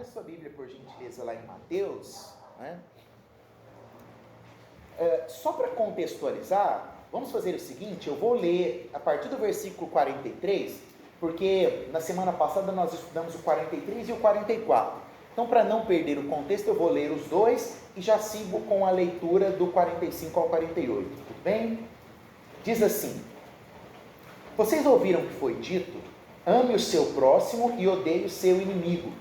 sua Bíblia, por gentileza, lá em Mateus, né? Só para contextualizar, vamos fazer o seguinte, eu vou ler a partir do versículo 43, porque na semana passada nós estudamos o 43 e o 44. Então, para não perder o contexto, eu vou ler os dois e já sigo com a leitura do 45 ao 48, tudo bem? Diz assim: vocês ouviram que foi dito, ame o seu próximo e odeie o seu inimigo.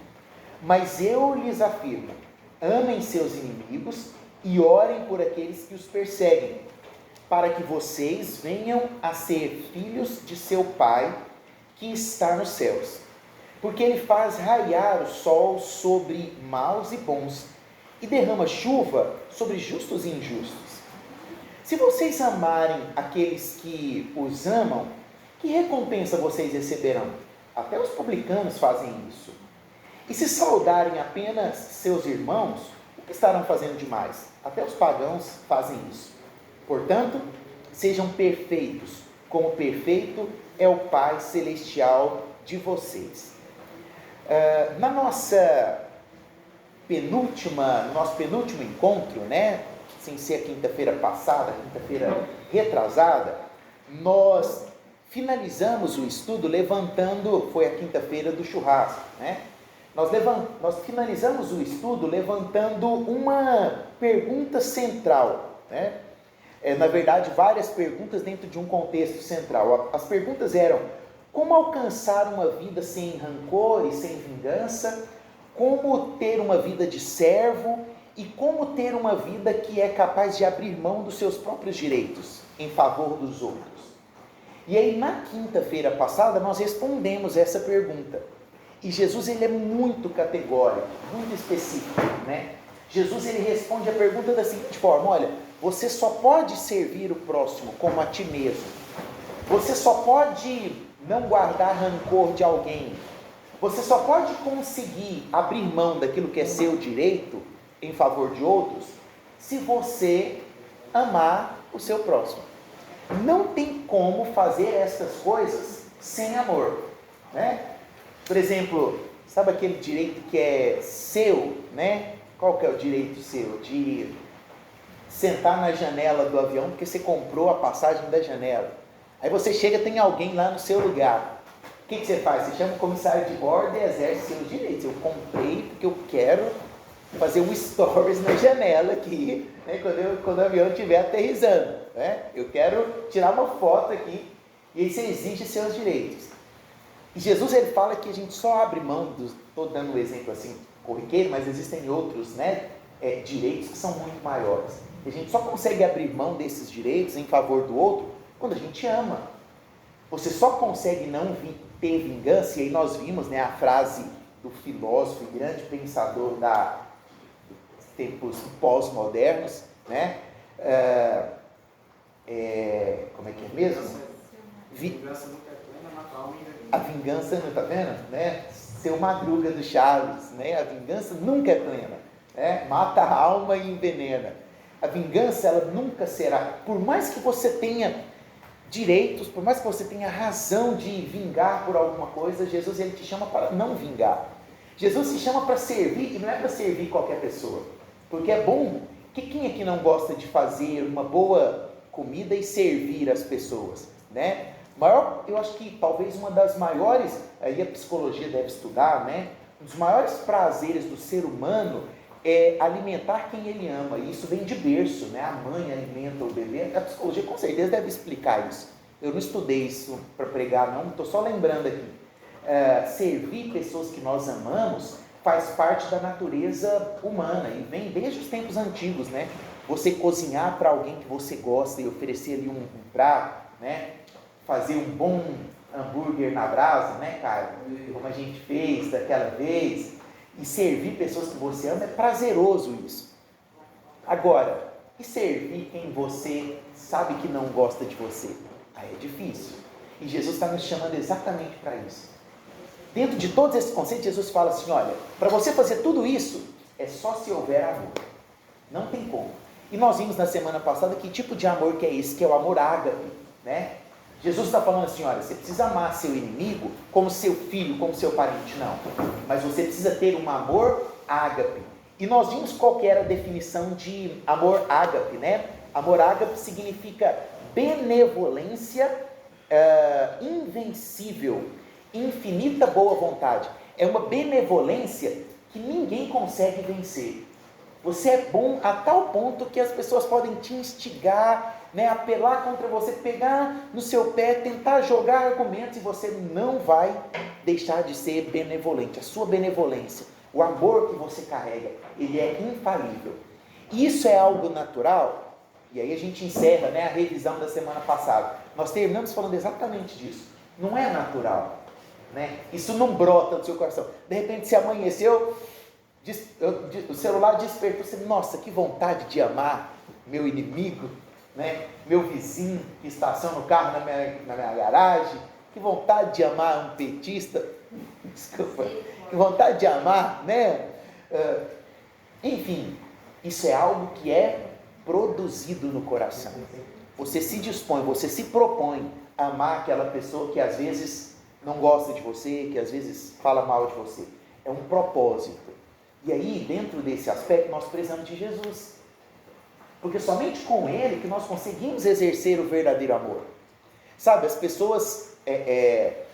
Mas eu lhes afirmo, amem seus inimigos e orem por aqueles que os perseguem, para que vocês venham a ser filhos de seu Pai que está nos céus. Porque ele faz raiar o sol sobre maus e bons, e derrama chuva sobre justos e injustos. Se vocês amarem aqueles que os amam, que recompensa vocês receberão? Até os publicanos fazem isso. E se saudarem apenas seus irmãos, o que estarão fazendo demais? Até os pagãos fazem isso. Portanto, sejam perfeitos, como perfeito é o Pai Celestial de vocês. No nosso penúltimo encontro, né, sem ser a quinta-feira passada, a quinta-feira retrasada, nós finalizamos o estudo foi a quinta-feira do churrasco, né? Nós finalizamos o estudo levantando uma pergunta central, né? Na verdade, várias perguntas dentro de um contexto central. As perguntas eram: como alcançar uma vida sem rancor e sem vingança? Como ter uma vida de servo? E como ter uma vida que é capaz de abrir mão dos seus próprios direitos em favor dos outros? E aí, na quinta-feira passada, nós respondemos essa pergunta. E Jesus, ele é muito categórico, muito específico, né? Jesus, ele responde a pergunta da seguinte forma: olha, você só pode servir o próximo como a ti mesmo. Você só pode não guardar rancor de alguém. Você só pode conseguir abrir mão daquilo que é seu direito em favor de outros se você amar o seu próximo. Não tem como fazer essas coisas sem amor, né? Por exemplo, sabe aquele direito que é seu, né? Qual que é o direito seu? De sentar na janela do avião porque você comprou a passagem da janela. Aí você chega, tem alguém lá no seu lugar. O que você faz? Você chama o comissário de bordo e exerce seus direitos. Eu comprei porque eu quero fazer um stories na janela aqui, né? Quando o avião estiver aterrissando, né? Eu quero tirar uma foto aqui. E aí você exige seus direitos. E Jesus, ele fala que a gente só abre mão estou dando um exemplo assim corriqueiro, mas existem outros, né, direitos que são muito maiores. E a gente só consegue abrir mão desses direitos em favor do outro quando a gente ama. Você só consegue não ter vingança, e aí nós vimos, né, a frase do filósofo e grande pensador dos tempos pós-modernos, né? Como é que é mesmo? A vingança, não está vendo? Né? Seu Madruga do Chaves, né? A vingança nunca é plena, né? Mata a alma e envenena. A vingança, ela nunca será, por mais que você tenha direitos, por mais que você tenha razão de vingar por alguma coisa, Jesus, ele te chama para não vingar. Jesus te chama para servir, e não é para servir qualquer pessoa, porque é bom, quem aqui não gosta de fazer uma boa comida e servir as pessoas, né? Eu acho que talvez uma das maiores, aí a psicologia deve estudar, né? Um dos maiores prazeres do ser humano é alimentar quem ele ama, e isso vem de berço, né? A mãe alimenta o bebê, a psicologia com certeza deve explicar isso. Eu não estudei isso para pregar, não, estou só lembrando aqui. Servir pessoas que nós amamos faz parte da natureza humana, e vem desde os tempos antigos, né? Você cozinhar para alguém que você gosta e oferecer ali um prato, né? Fazer um bom hambúrguer na brasa, né, Caio? Como a gente fez daquela vez, e servir pessoas que você ama, é prazeroso isso. Agora, e servir quem você sabe que não gosta de você? Aí é difícil. E Jesus está nos chamando exatamente para isso. Dentro de todos esses conceitos, Jesus fala assim: olha, para você fazer tudo isso, é só se houver amor. Não tem como. E nós vimos na semana passada que tipo de amor que é esse, que é o amor ágape, né? Jesus está falando assim, olha, você precisa amar seu inimigo como seu filho, como seu parente, não. Mas você precisa ter um amor ágape. E nós vimos qual que era a definição de amor ágape, né? Amor ágape significa benevolência invencível, infinita boa vontade. É uma benevolência que ninguém consegue vencer. Você é bom a tal ponto que as pessoas podem te instigar, né, apelar contra você, pegar no seu pé, tentar jogar argumentos, e você não vai deixar de ser benevolente. A sua benevolência, o amor que você carrega, ele é infalível. Isso é algo natural? E aí a gente encerra, né, a revisão da semana passada. Nós terminamos falando exatamente disso. Não é natural, né? Isso não brota do seu coração. De repente, se amanheceu, o celular despertou, você, nossa, que vontade de amar meu inimigo, né? Meu vizinho que estaciona o carro na minha garagem, que vontade de amar um petista, desculpa, que vontade de amar, né? Enfim, isso é algo que é produzido no coração. Você se dispõe, você se propõe a amar aquela pessoa que às vezes não gosta de você, que às vezes fala mal de você. É um propósito. E aí, dentro desse aspecto, nós precisamos de Jesus. Porque somente com Ele que nós conseguimos exercer o verdadeiro amor. Sabe, as pessoas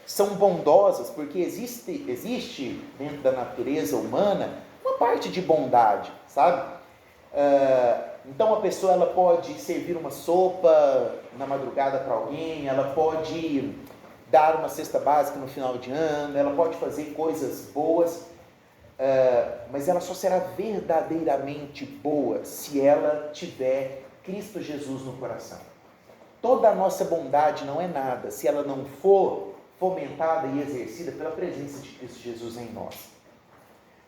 são bondosas porque existe dentro da natureza humana uma parte de bondade, sabe? Então a pessoa ela pode servir uma sopa na madrugada para alguém, ela pode dar uma cesta básica no final de ano, ela pode fazer coisas boas, mas ela só será verdadeiramente boa se ela tiver Cristo Jesus no coração. Toda a nossa bondade não é nada se ela não for fomentada e exercida pela presença de Cristo Jesus em nós.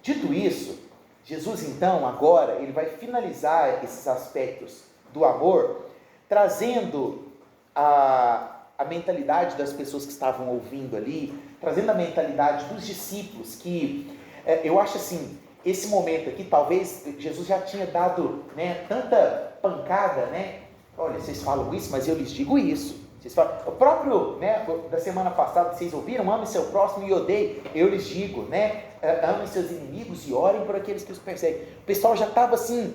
Dito isso, Jesus então agora ele vai finalizar esses aspectos do amor, trazendo a mentalidade das pessoas que estavam ouvindo ali, trazendo a mentalidade dos discípulos, que eu acho assim, esse momento aqui, talvez Jesus já tinha dado, né, tanta pancada, né? Olha, vocês falam isso, mas eu lhes digo isso. Vocês falam, o próprio, né, da semana passada, vocês ouviram, ame seu próximo e odeie, eu lhes digo, né, amem seus inimigos e orem por aqueles que os perseguem. O pessoal já estava assim,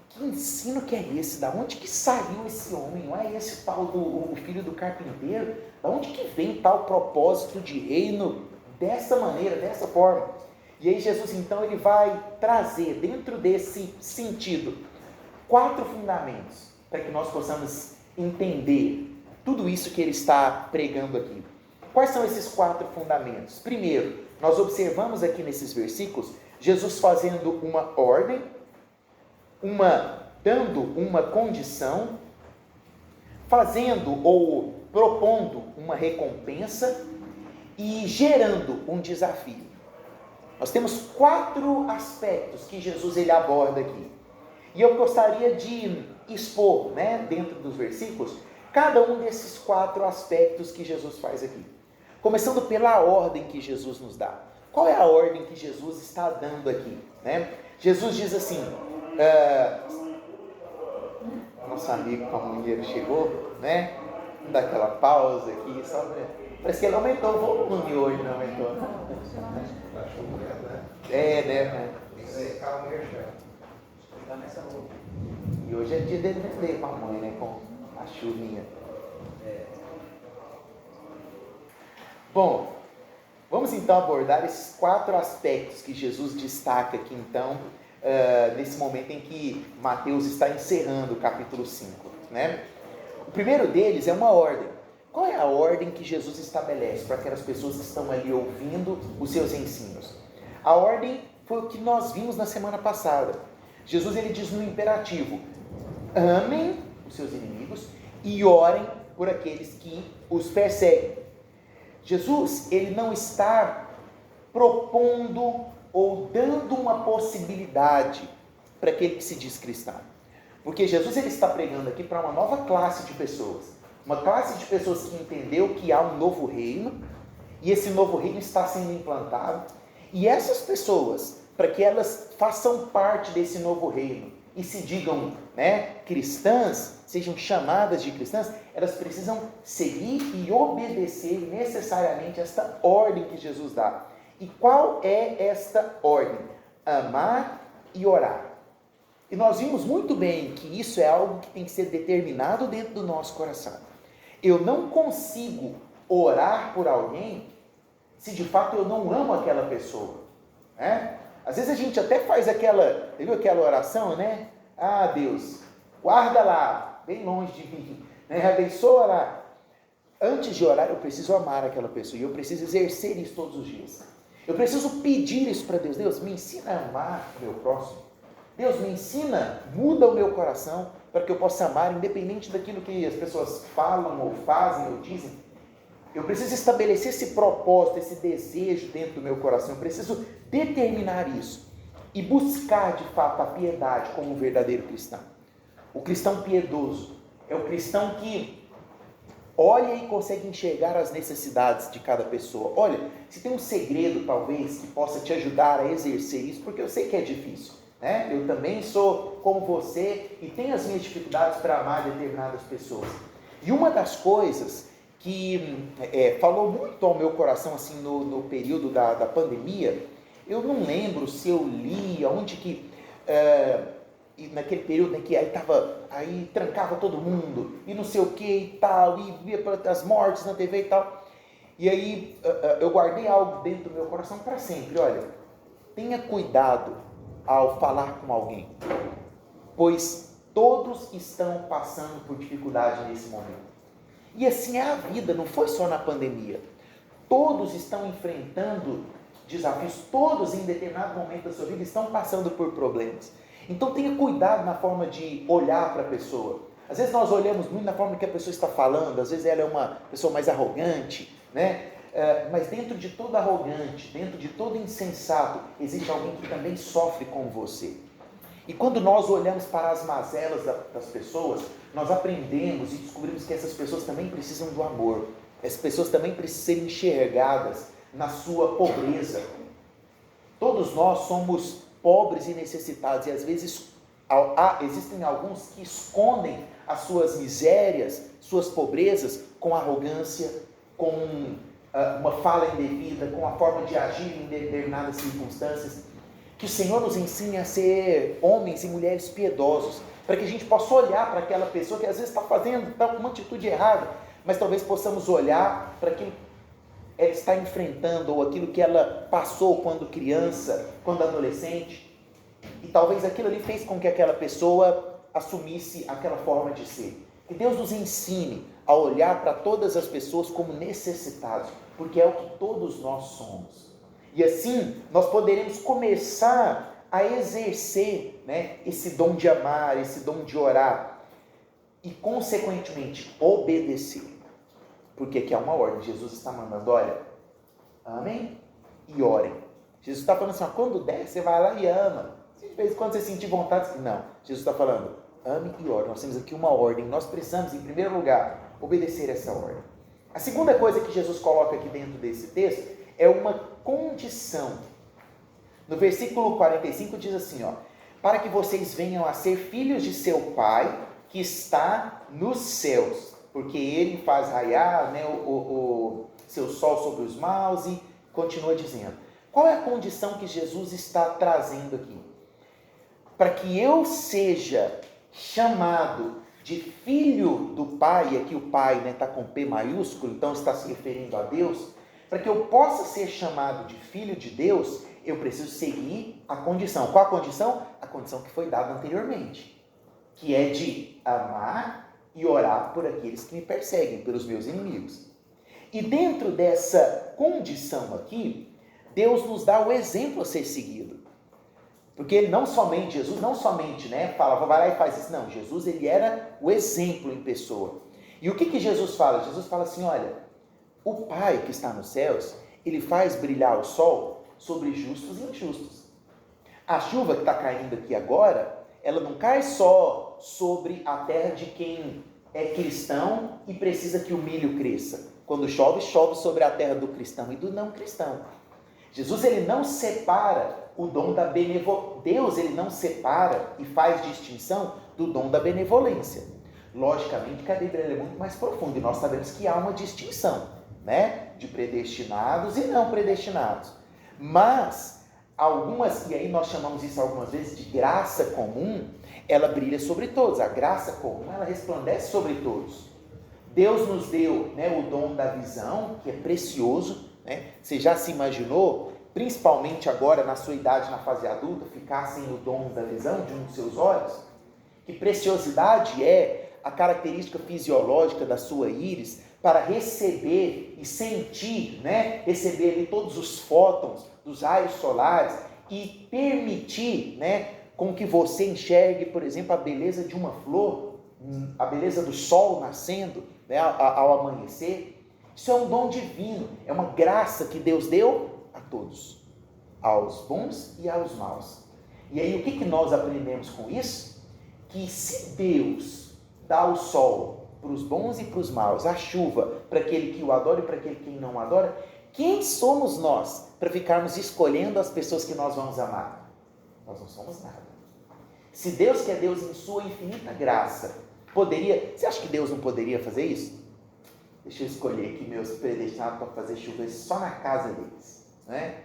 que ensino que é esse? Da onde que saiu esse homem? Não é esse tal o filho do carpinteiro? Da onde que vem tal propósito de reino dessa maneira, dessa forma? E aí Jesus então ele vai trazer dentro desse sentido 4 fundamentos para que nós possamos entender tudo isso que ele está pregando aqui. Quais são esses 4 fundamentos? Primeiro, nós observamos aqui nesses versículos Jesus fazendo uma ordem, dando uma condição, fazendo ou propondo uma recompensa e gerando um desafio. Nós temos 4 aspectos que Jesus ele aborda aqui. E eu gostaria de expor, né, dentro dos versículos, cada um desses 4 aspectos que Jesus faz aqui. Começando pela ordem que Jesus nos dá. Qual é a ordem que Jesus está dando aqui? Né? Jesus diz assim, nosso amigo pamonheiro chegou, né? Dá aquela pausa aqui, só, né? Parece que ele aumentou o volume hoje, não aumentou? Né? E hoje é dia dele vender pamonha, né? Com a chuvinha. Bom, vamos então abordar esses 4 aspectos que Jesus destaca aqui então, nesse momento em que Mateus está encerrando o capítulo 5, né? O primeiro deles é uma ordem. Qual é a ordem que Jesus estabelece para aquelas pessoas que estão ali ouvindo os seus ensinos? A ordem foi o que nós vimos na semana passada. Jesus ele diz no imperativo, amem os seus inimigos e orem por aqueles que os perseguem. Jesus ele não está propondo ou dando uma possibilidade para aquele que se diz cristão. Porque Jesus ele está pregando aqui para uma nova classe de pessoas. Uma classe de pessoas que entendeu que há um novo reino, e esse novo reino está sendo implantado. E essas pessoas, para que elas façam parte desse novo reino, e se digam, né, cristãs, sejam chamadas de cristãs, elas precisam seguir e obedecer necessariamente esta ordem que Jesus dá. E qual é esta ordem? Amar e orar. E nós vimos muito bem que isso é algo que tem que ser determinado dentro do nosso coração. Eu não consigo orar por alguém se de fato eu não amo aquela pessoa, né? Às vezes a gente até faz viu aquela oração, né? Ah, Deus, guarda lá, bem longe de mim, né? Abençoa lá. Antes de orar, eu preciso amar aquela pessoa, e eu preciso exercer isso todos os dias. Eu preciso pedir isso para Deus. Deus, me ensina a amar o meu próximo. Deus, me ensina, muda o meu coração, para que eu possa amar, independente daquilo que as pessoas falam, ou fazem, ou dizem. Eu preciso estabelecer esse propósito, esse desejo dentro do meu coração. Eu preciso determinar isso e buscar de fato a piedade como um verdadeiro cristão. O cristão piedoso é o cristão que olha e consegue enxergar as necessidades de cada pessoa. Olha, se tem um segredo talvez que possa te ajudar a exercer isso, porque eu sei que é difícil, né? Eu também sou como você e tenho as minhas dificuldades para amar determinadas pessoas. E uma das coisas que falou muito ao meu coração assim no período da pandemia, eu não lembro se eu li, onde que, naquele período em que aí trancava todo mundo, e não sei o que e tal, e via as mortes na TV e tal, e aí eu guardei algo dentro do meu coração para sempre. Olha, tenha cuidado ao falar com alguém, pois todos estão passando por dificuldade nesse momento. E assim é a vida, não foi só na pandemia. Todos estão enfrentando desafios, todos em determinado momento da sua vida estão passando por problemas. Então tenha cuidado na forma de olhar para a pessoa. Às vezes nós olhamos muito na forma que a pessoa está falando, às vezes ela é uma pessoa mais arrogante, né? Mas dentro de todo arrogante, dentro de todo insensato, existe alguém que também sofre com você. E quando nós olhamos para as mazelas das pessoas, nós aprendemos e descobrimos que essas pessoas também precisam do amor. Essas pessoas também precisam ser enxergadas na sua pobreza. Todos nós somos pobres e necessitados, e às vezes existem alguns que escondem as suas misérias, suas pobrezas, com arrogância, com uma fala indevida, com a forma de agir em determinadas circunstâncias. Que o Senhor nos ensine a ser homens e mulheres piedosos, para que a gente possa olhar para aquela pessoa que às vezes está fazendo uma atitude errada, mas talvez possamos olhar para aquilo que ela está enfrentando, ou aquilo que ela passou quando criança, quando adolescente, e talvez aquilo ali fez com que aquela pessoa assumisse aquela forma de ser. Que Deus nos ensine a olhar para todas as pessoas como necessitados, porque é o que todos nós somos. E assim, nós poderemos começar a exercer, né, esse dom de amar, esse dom de orar, e consequentemente obedecer. Porque aqui é uma ordem, Jesus está mandando, olha, amem e orem. Jesus está falando assim, quando der, você vai lá e ama. Se de vez em quando você sentir vontade, não. Jesus está falando, ame e ore. Nós temos aqui uma ordem, nós precisamos, em primeiro lugar, obedecer essa ordem. A segunda coisa que Jesus coloca aqui dentro desse texto é uma condição. No versículo 45 diz assim, para que vocês venham a ser filhos de seu Pai que está nos céus, porque Ele faz raiar, né, o seu sol sobre os maus, e continua dizendo. Qual é a condição que Jesus está trazendo aqui? Para que eu seja chamado de filho do Pai, aqui o Pai está com P maiúsculo, então está se referindo a Deus. Para que eu possa ser chamado de filho de Deus, eu preciso seguir a condição. Qual a condição? A condição que foi dada anteriormente, que é de amar e orar por aqueles que me perseguem, pelos meus inimigos. E dentro dessa condição aqui, Deus nos dá o exemplo a ser seguido. Porque Jesus não somente fala, vai lá e faz isso. Não, Jesus ele era o exemplo em pessoa. E o que Jesus fala? Jesus fala assim, olha, o Pai que está nos céus, Ele faz brilhar o sol sobre justos e injustos. A chuva que está caindo aqui agora, ela não cai só sobre a terra de quem é cristão e precisa que o milho cresça. Quando chove, chove sobre a terra do cristão e do não cristão. Jesus, ele não separa o dom da benevolência. Deus, ele não separa e faz distinção do dom da benevolência. Logicamente que a Bíblia é muito mais profunda e nós sabemos que há uma distinção, né, de predestinados e não predestinados. Mas algumas, e aí nós chamamos isso algumas vezes de graça comum, ela brilha sobre todos. A graça comum, ela resplandece sobre todos. Deus nos deu, né, o dom da visão, que é precioso, né? Você já se imaginou, principalmente agora na sua idade, na fase adulta, ficar sem o dom da visão de um dos seus olhos? Que preciosidade é a característica fisiológica da sua íris para receber e sentir, né, receber ali todos os fótons dos raios solares e permitir, né, com que você enxergue, por exemplo, a beleza de uma flor, a beleza do sol nascendo, né, ao amanhecer. Isso é um dom divino, é uma graça que Deus deu a todos, aos bons e aos maus. E aí o que nós aprendemos com isso? Que se Deus dá o sol para os bons e para os maus, a chuva para aquele que o adora e para aquele que não adora, quem somos nós para ficarmos escolhendo as pessoas que nós vamos amar? Nós não somos nada. Se Deus, que é Deus em sua infinita graça, poderia... Você acha que Deus não poderia fazer isso? Deixa eu escolher aqui meus predestinados para fazer chover só na casa deles, né?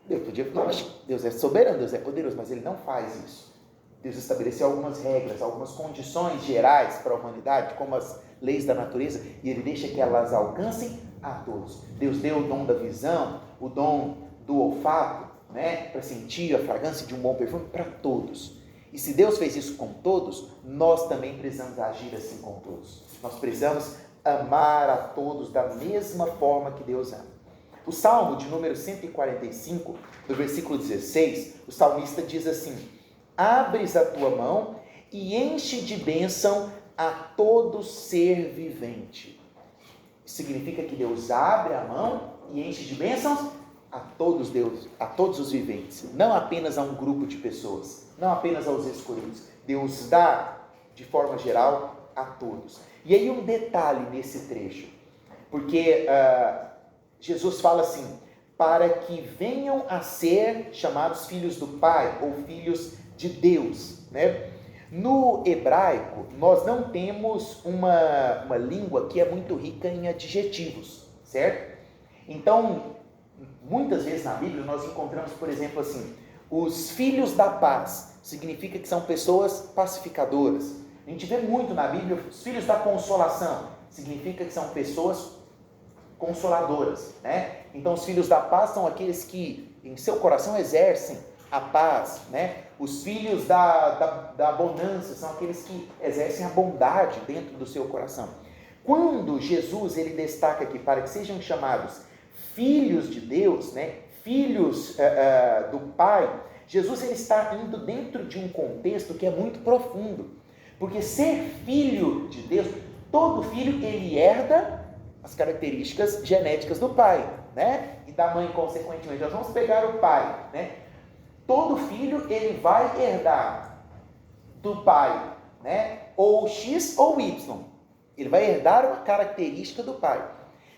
Deus podia... Lógico, Deus é soberano, Deus é poderoso, mas Ele não faz isso. Deus estabeleceu algumas regras, algumas condições gerais para a humanidade, como as leis da natureza, e Ele deixa que elas alcancem a todos. Deus deu o dom da visão, o dom do olfato, né, para sentir a fragrância de um bom perfume para todos. E se Deus fez isso com todos, nós também precisamos agir assim com todos. Nós precisamos amar a todos da mesma forma que Deus ama. O Salmo de número 145, do versículo 16, o salmista diz assim: abres a tua mão e enche de bênção a todo ser vivente. Isso significa que Deus abre a mão e enche de bênçãos a todos os viventes, não apenas a um grupo de pessoas, não apenas aos escolhidos. Deus dá de forma geral a todos. E aí um detalhe nesse trecho, porque Jesus fala assim: para que venham a ser chamados filhos do Pai ou filhos de Deus, né? No hebraico, nós não temos uma língua que é muito rica em adjetivos, certo? Então, muitas vezes na Bíblia nós encontramos, por exemplo, assim, os filhos da paz, significa que são pessoas pacificadoras. A gente vê muito na Bíblia os filhos da consolação, significa que são pessoas consoladoras, né? Então, os filhos da paz são aqueles que em seu coração exercem a paz, né? Os filhos da bonança são aqueles que exercem a bondade dentro do seu coração. Quando Jesus, ele destaca aqui, para que sejam chamados filhos de Deus, né? Filhos do Pai, Jesus, ele está indo dentro de um contexto que é muito profundo, porque ser filho de Deus, todo filho, ele herda as características genéticas do pai, né? E da mãe, consequentemente. Nós vamos pegar o pai, né? Todo filho, ele vai herdar do pai, né? Ou X ou Y. Ele vai herdar uma característica do pai.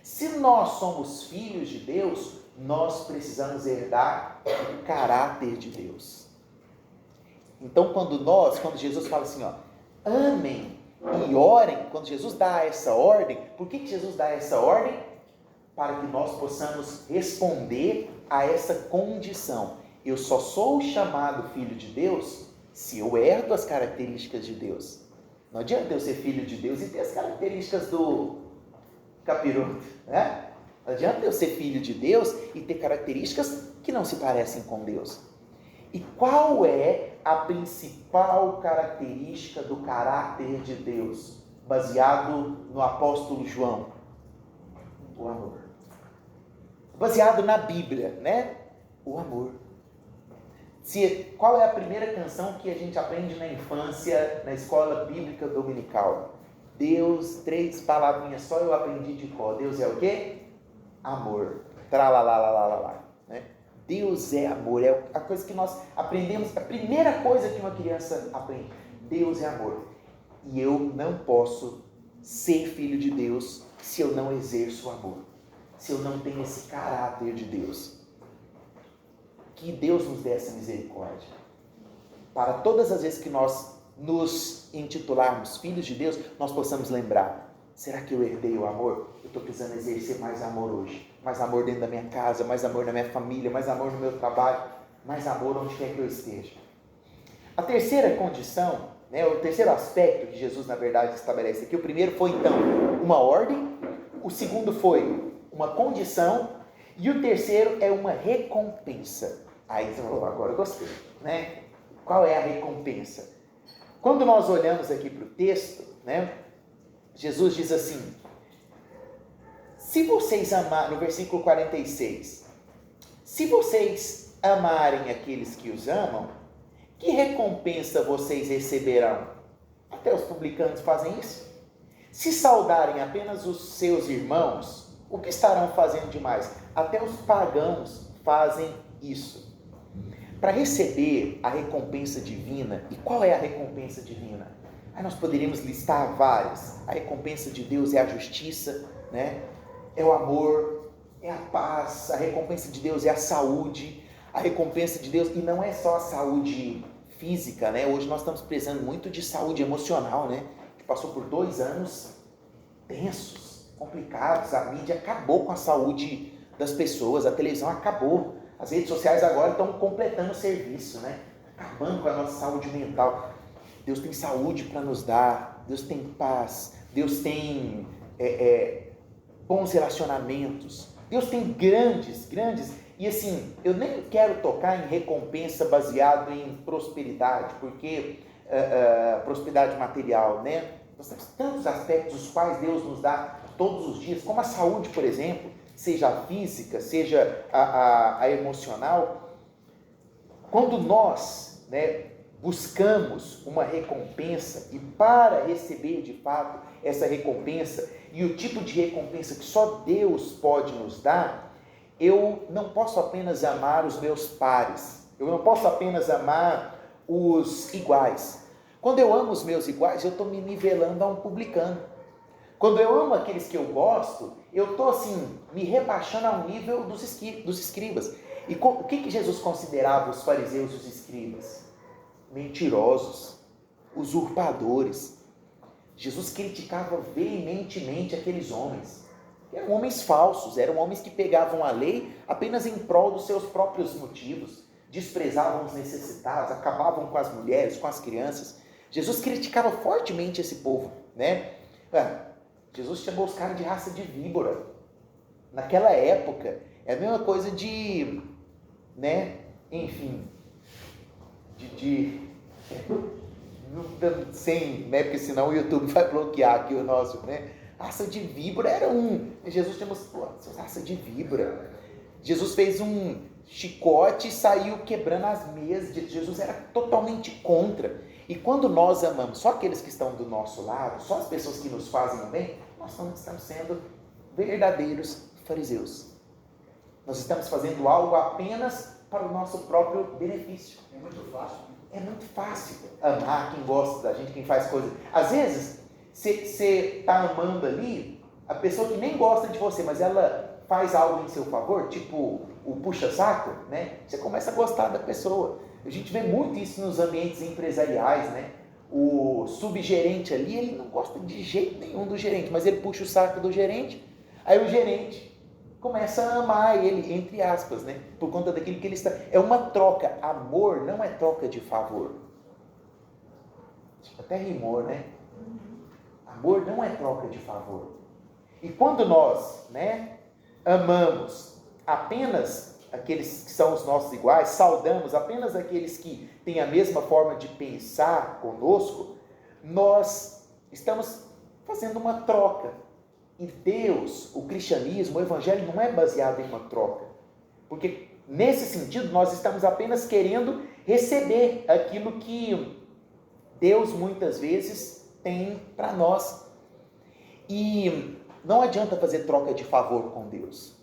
Se nós somos filhos de Deus, nós precisamos herdar o caráter de Deus. Então, quando Jesus fala assim, ó, amem e orem, quando Jesus dá essa ordem, por que Jesus dá essa ordem? Para que nós possamos responder a essa condição. Eu só sou chamado filho de Deus se eu herdo as características de Deus. Não adianta eu ser filho de Deus e ter as características do capiroto, né? Não adianta eu ser filho de Deus e ter características que não se parecem com Deus. E qual é a principal característica do caráter de Deus, baseado no apóstolo João? O amor. Baseado na Bíblia, né? O amor. Qual é a primeira canção que a gente aprende na infância, na escola bíblica dominical? Deus, 3 palavrinhas só eu aprendi de cor. Deus é o quê? Amor. Tralalalala, né? Deus é amor, é a coisa que nós aprendemos, a primeira coisa que uma criança aprende. Deus é amor. E eu não posso ser filho de Deus se eu não exerço o amor, se eu não tenho esse caráter de Deus. que Deus nos dê essa misericórdia. Para todas as vezes que nós nos intitularmos filhos de Deus, nós possamos lembrar: será que eu herdei o amor? Eu estou precisando exercer mais amor hoje. Mais amor dentro da minha casa, mais amor na minha família, mais amor no meu trabalho, mais amor onde quer que eu esteja. A terceira condição, o terceiro aspecto que Jesus, na verdade, estabelece aqui, o primeiro foi, então, uma ordem, o segundo foi uma condição, e o terceiro é uma recompensa. Aí você falou: agora eu gostei, né? Qual é a recompensa? Quando nós olhamos aqui para o texto, Jesus diz assim: se vocês amarem, no versículo 46, se vocês amarem aqueles que os amam, que recompensa vocês receberão? Até os publicanos fazem isso. Se saudarem apenas os seus irmãos, o que estarão fazendo demais? Até os pagãos fazem isso. Para receber a recompensa divina, e qual é a recompensa divina? Aí nós poderíamos listar várias. A recompensa de Deus é a justiça, é o amor, é a paz. A recompensa de Deus é a saúde. A recompensa de Deus, e não é só a saúde física, hoje nós estamos precisando muito de saúde emocional, a gente passou por 2 anos tensos, complicados, a mídia acabou com a saúde das pessoas, a televisão acabou, as redes sociais agora estão completando o serviço, acabando com a nossa saúde mental. Deus tem saúde para nos dar, Deus tem paz, Deus tem bons relacionamentos, Deus tem grandes, e assim, eu nem quero tocar em recompensa baseado em prosperidade, porque prosperidade material, nós temos tantos aspectos os quais Deus nos dá todos os dias, como a saúde, por exemplo, seja a física, seja a emocional. Quando nós, buscamos uma recompensa, e para receber de fato essa recompensa, e o tipo de recompensa que só Deus pode nos dar, eu não posso apenas amar os meus pares, eu não posso apenas amar os iguais. Quando eu amo os meus iguais, eu estou me nivelando a um publicano. Quando eu amo aqueles que eu gosto, eu estou assim, me rebaixando ao nível dos escribas. E o que Jesus considerava os fariseus e os escribas? Mentirosos, usurpadores. Jesus criticava veementemente aqueles homens. Eram homens falsos, eram homens que pegavam a lei apenas em prol dos seus próprios motivos, desprezavam os necessitados, acabavam com as mulheres, com as crianças. Jesus criticava fortemente esse povo, Jesus chamou os caras de raça de víbora. Naquela época, é a mesma coisa de, enfim, sem, porque senão o YouTube vai bloquear aqui o nosso, raça de víbora era Jesus chamou, raça de víbora. Jesus fez um chicote e saiu quebrando as mesas. Jesus era totalmente contra. E quando nós amamos só aqueles que estão do nosso lado, só as pessoas que nos fazem o bem, nós estamos sendo verdadeiros fariseus. Nós estamos fazendo algo apenas para o nosso próprio benefício. É muito fácil. É muito fácil amar quem gosta da gente, quem faz coisas. Às vezes, você está amando ali a pessoa que nem gosta de você, mas ela faz algo em seu favor, tipo o puxa-saco, Você começa a gostar da pessoa. A gente vê muito isso nos ambientes empresariais, O subgerente ali, ele não gosta de jeito nenhum do gerente, mas ele puxa o saco do gerente, aí o gerente começa a amar ele, entre aspas, por conta daquilo que ele está... É uma troca. Amor não é troca de favor. Até rimou, Amor não é troca de favor. E quando nós, amamos apenas aqueles que são os nossos iguais, saudamos apenas aqueles que têm a mesma forma de pensar conosco, nós estamos fazendo uma troca. E Deus, o cristianismo, o evangelho não é baseado em uma troca. Porque nesse sentido nós estamos apenas querendo receber aquilo que Deus muitas vezes tem para nós. E não adianta fazer troca de favor com Deus.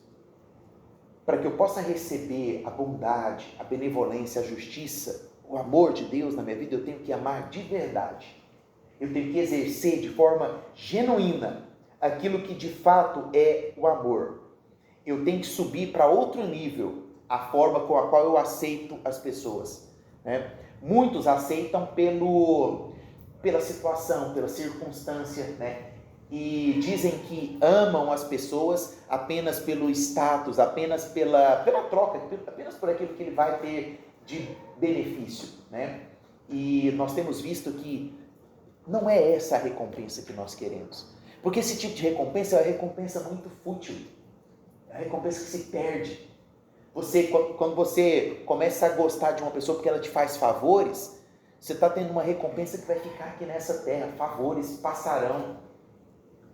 Para que eu possa receber a bondade, a benevolência, a justiça, o amor de Deus na minha vida, eu tenho que amar de verdade. Eu tenho que exercer de forma genuína aquilo que de fato é o amor. Eu tenho que subir para outro nível, a forma com a qual eu aceito as pessoas, né? Muitos aceitam pela situação, pela circunstância, né? E dizem que amam as pessoas apenas pelo status, apenas pela troca, apenas por aquilo que ele vai ter de benefício, né? E nós temos visto que não é essa a recompensa que nós queremos. Porque esse tipo de recompensa é uma recompensa muito fútil. É uma recompensa que se perde. Quando você começa a gostar de uma pessoa porque ela te faz favores, você está tendo uma recompensa que vai ficar aqui nessa terra. Favores passarão.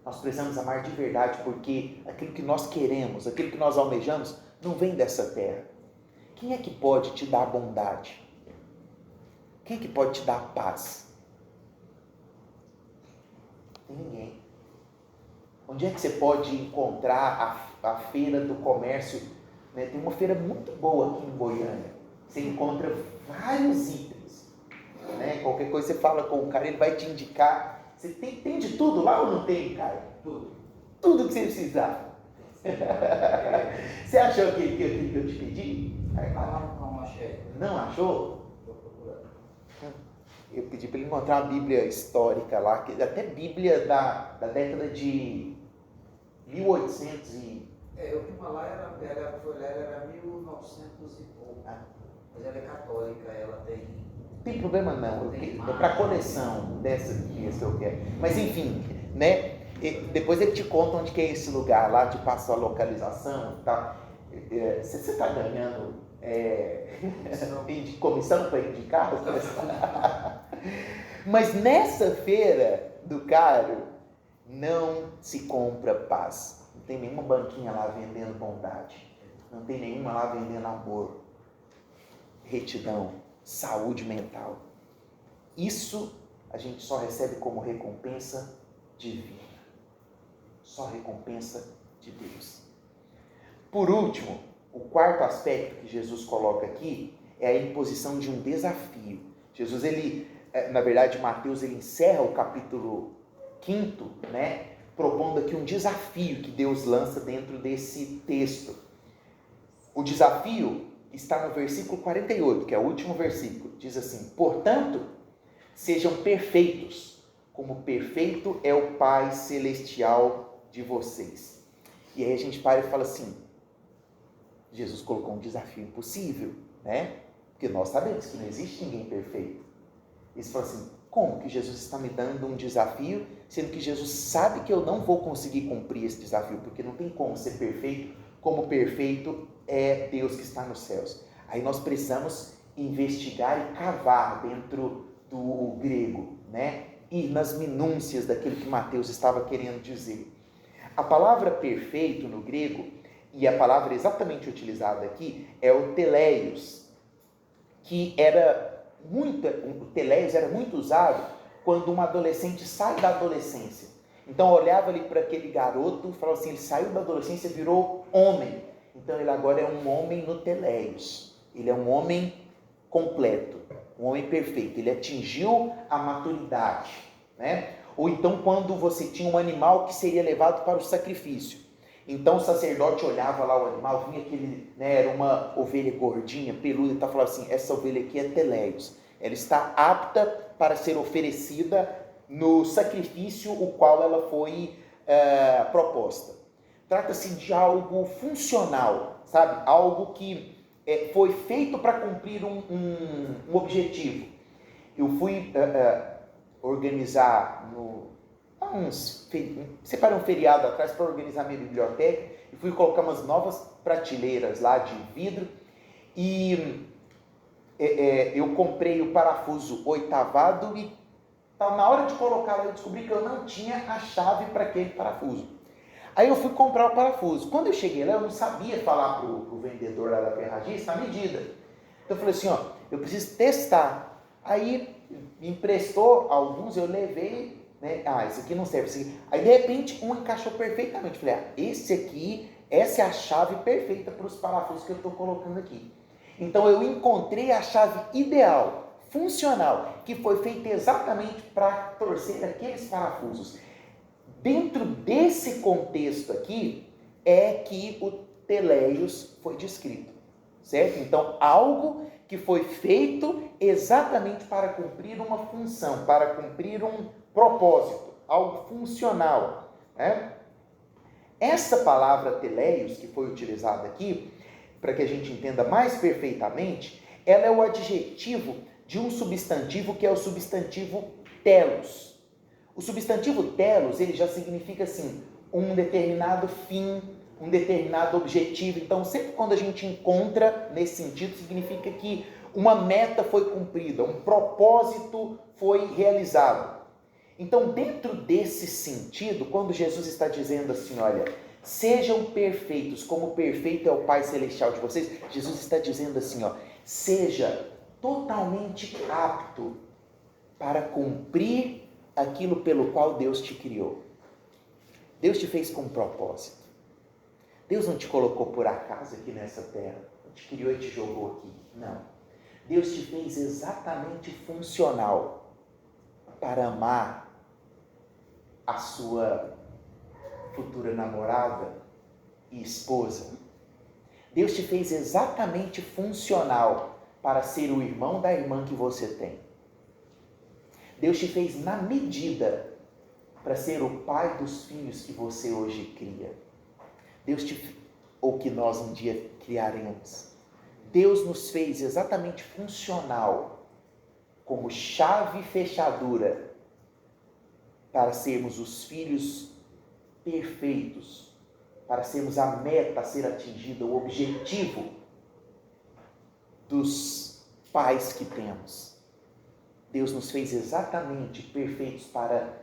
Nós precisamos amar de verdade, porque aquilo que nós queremos, aquilo que nós almejamos, não vem dessa terra. Quem é que pode te dar bondade? Quem é que pode te dar paz? Ninguém. Onde é que você pode encontrar a feira do comércio? Né? Tem uma feira muito boa aqui em Goiânia. Você encontra vários itens. Né? Qualquer coisa você fala com o cara, ele vai te indicar. Você tem de tudo lá ou não tem, cara? Tudo. Tudo que você precisar. Você achou que eu te pedi? Não achei. Não achou? Estou procurando. Eu pedi para ele encontrar uma Bíblia histórica lá, até Bíblia da década de 1800 e... Eu vi uma lá, era 1900 e pouco. Mas ela é católica, ela tem... Não tem problema não, é para coleção dessa aqui, esse que eu quero. Mas enfim, né? Depois ele te conta onde que é esse lugar lá, te passa a localização e tal. Você está ganhando comissão para indicar? Mas nessa feira do caro, não se compra paz. Não tem nenhuma banquinha lá vendendo bondade. Não tem nenhuma lá vendendo amor, retidão, saúde mental. Isso a gente só recebe como recompensa divina. Só recompensa de Deus. Por último, o quarto aspecto que Jesus coloca aqui é a imposição de um desafio. Jesus, na verdade, Mateus, ele encerra o capítulo 5, né, propondo aqui um desafio que Deus lança dentro desse texto. O desafio está no versículo 48, que é o último versículo. Diz assim: portanto, sejam perfeitos, como perfeito é o Pai Celestial de vocês. E aí a gente para e fala assim, Jesus colocou um desafio impossível, né? Porque nós sabemos que não existe ninguém perfeito. E você fala assim, como que Jesus está me dando um desafio, sendo que Jesus sabe que eu não vou conseguir cumprir esse desafio, porque não tem como ser perfeito, como perfeito é Deus que está nos céus. Aí nós precisamos investigar e cavar dentro do grego, né? E nas minúcias daquilo que Mateus estava querendo dizer. A palavra perfeito no grego, e a palavra exatamente utilizada aqui, é o teleios, que o teleios era muito usado quando um adolescente sai da adolescência. Então olhava ali para aquele garoto e falava assim, ele saiu da adolescência e virou homem. Então ele agora é um homem no teleios. Ele é um homem completo, um homem perfeito. Ele atingiu a maturidade, né? Ou então quando você tinha um animal que seria levado para o sacrifício. Então o sacerdote olhava lá o animal, vinha aquele, né, era uma ovelha gordinha, peluda, e falava assim, essa ovelha aqui é teleios. Ela está apta para ser oferecida no sacrifício o qual ela foi proposta. Trata-se de algo funcional, sabe? Algo que foi feito para cumprir um objetivo. Eu fui organizar separei um feriado atrás para organizar minha biblioteca e fui colocar umas novas prateleiras lá de vidro e eu comprei o parafuso oitavado e na hora de colocar lá eu descobri que eu não tinha a chave para aquele parafuso. Aí eu fui comprar o parafuso. Quando eu cheguei lá eu não sabia falar para o vendedor lá da ferragista a medida. Então eu falei assim, eu preciso testar. Aí me emprestou alguns, eu levei, né? Esse aqui não serve, esse aqui. Aí de repente um encaixou perfeitamente. Falei, esse aqui, essa é a chave perfeita para os parafusos que eu estou colocando aqui. Então eu encontrei a chave ideal, funcional, que foi feita exatamente para torcer aqueles parafusos. Dentro desse contexto aqui é que o teleios foi descrito. certo? Então, algo que foi feito exatamente para cumprir uma função, para cumprir um propósito, algo funcional, né? Essa palavra teleios, que foi utilizada aqui, para que a gente entenda mais perfeitamente, ela é o adjetivo de um substantivo que é o substantivo telos. O substantivo telos, ele já significa assim, um determinado fim, um determinado objetivo. Então, sempre quando a gente encontra nesse sentido, significa que uma meta foi cumprida, um propósito foi realizado. Então, dentro desse sentido, quando Jesus está dizendo assim, olha, sejam perfeitos, como perfeito é o Pai Celestial de vocês, Jesus está dizendo assim, ó, seja totalmente apto para cumprir aquilo pelo qual Deus te criou. Deus te fez com um propósito. Deus não te colocou por acaso aqui nessa terra, não te criou e te jogou aqui, não. Deus te fez exatamente funcional para amar a sua futura namorada e esposa. Deus te fez exatamente funcional para ser o irmão da irmã que você tem. Deus te fez na medida para ser o pai dos filhos que você hoje cria. Ou que nós um dia criaremos. Deus nos fez exatamente funcional, como chave e fechadura, para sermos os filhos perfeitos, para sermos a meta a ser atingida, o objetivo dos pais que temos. Deus nos fez exatamente perfeitos para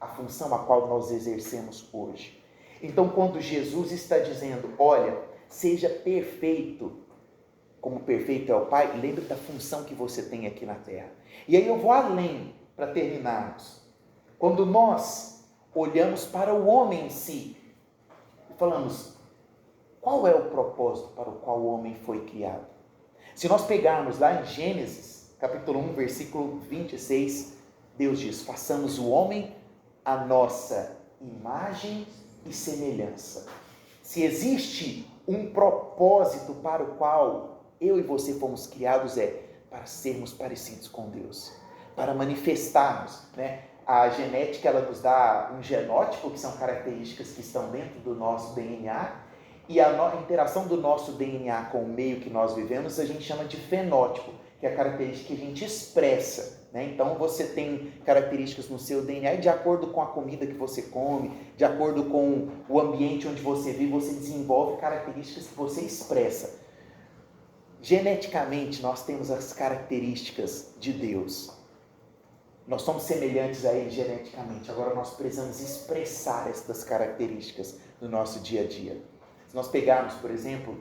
a função a qual nós exercemos hoje. Então, quando Jesus está dizendo, olha, seja perfeito, como perfeito é o Pai, lembre da função que você tem aqui na terra. E aí eu vou além, para terminarmos. Quando nós olhamos para o homem em si, e falamos, qual é o propósito para o qual o homem foi criado? Se nós pegarmos lá em Gênesis, capítulo 1, versículo 26, Deus diz, façamos o homem a nossa imagem e semelhança. Se existe um propósito para o qual eu e você fomos criados, é para sermos parecidos com Deus, para manifestarmos, né? A genética, ela nos dá um genótipo, que são características que estão dentro do nosso DNA, e a interação do nosso DNA com o meio que nós vivemos, a gente chama de fenótipo, que é a característica que a gente expressa, né? Então, você tem características no seu DNA e de acordo com a comida que você come, de acordo com o ambiente onde você vive, você desenvolve características que você expressa. Geneticamente, nós temos as características de Deus. Nós somos semelhantes a Ele geneticamente. Agora, nós precisamos expressar essas características no nosso dia a dia. Se nós pegarmos, por exemplo,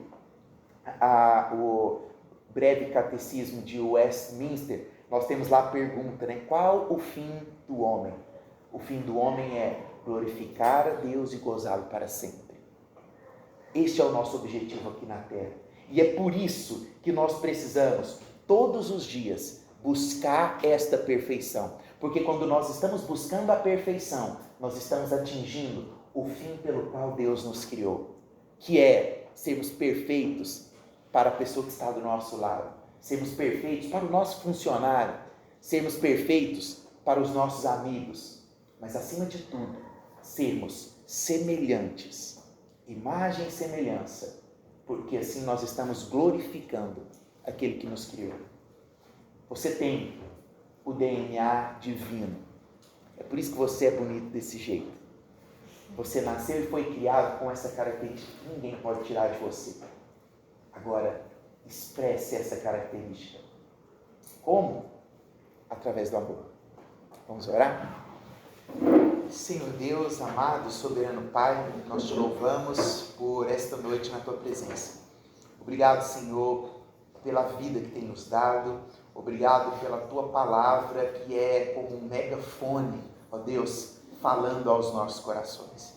o breve catecismo de Westminster, nós temos lá a pergunta, né? Qual o fim do homem? O fim do homem é glorificar a Deus e gozá-lo para sempre. Este é o nosso objetivo aqui na Terra. E é por isso que nós precisamos, todos os dias, buscar esta perfeição. Porque quando nós estamos buscando a perfeição, nós estamos atingindo o fim pelo qual Deus nos criou, que é sermos perfeitos para a pessoa que está do nosso lado, sermos perfeitos para o nosso funcionário, sermos perfeitos para os nossos amigos, mas acima de tudo, sermos semelhantes, imagem e semelhança, porque assim nós estamos glorificando aquele que nos criou. Você tem o DNA divino, é por isso que você é bonito desse jeito. Você nasceu e foi criado com essa característica que ninguém pode tirar de você. Agora, expresse essa característica. Como? Através do amor. Vamos orar? Senhor Deus, amado, soberano Pai, nós te louvamos por esta noite na Tua presença. Obrigado, Senhor, pela vida que tem nos dado. Obrigado pela Tua palavra, que é como um megafone, ó Deus, falando aos nossos corações.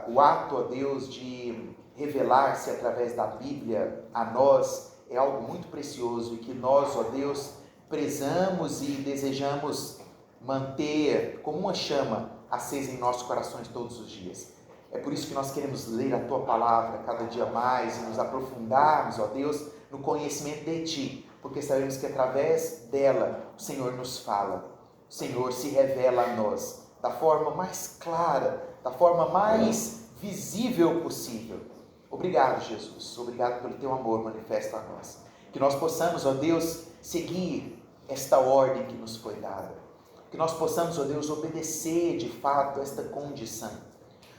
O ato, ó Deus, de revelar-se através da Bíblia a nós é algo muito precioso e que nós, ó Deus, prezamos e desejamos manter como uma chama acesa em nossos corações todos os dias. É por isso que nós queremos ler a Tua Palavra cada dia mais e nos aprofundarmos, ó Deus, no conhecimento de Ti, porque sabemos que através dela o Senhor nos fala, o Senhor se revela a nós da forma mais clara, da forma mais visível possível. Obrigado, Jesus. Obrigado pelo Teu amor manifesto a nós. Que nós possamos, ó Deus, seguir esta ordem que nos foi dada. Que nós possamos, ó Deus, obedecer de fato esta condição.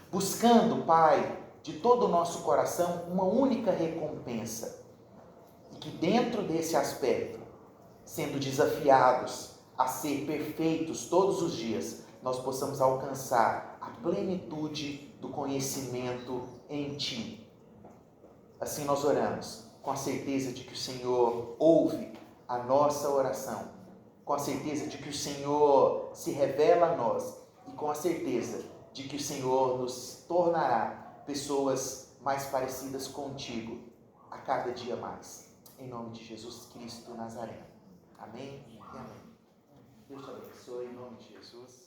Buscando, Pai, de todo o nosso coração, uma única recompensa. E que dentro desse aspecto, sendo desafiados a ser perfeitos todos os dias, nós possamos alcançar a plenitude do conhecimento em Ti. Assim nós oramos, com a certeza de que o Senhor ouve a nossa oração, com a certeza de que o Senhor se revela a nós e com a certeza de que o Senhor nos tornará pessoas mais parecidas contigo a cada dia mais. Em nome de Jesus Cristo Nazareno. Amém e amém. Deus te abençoe em nome de Jesus.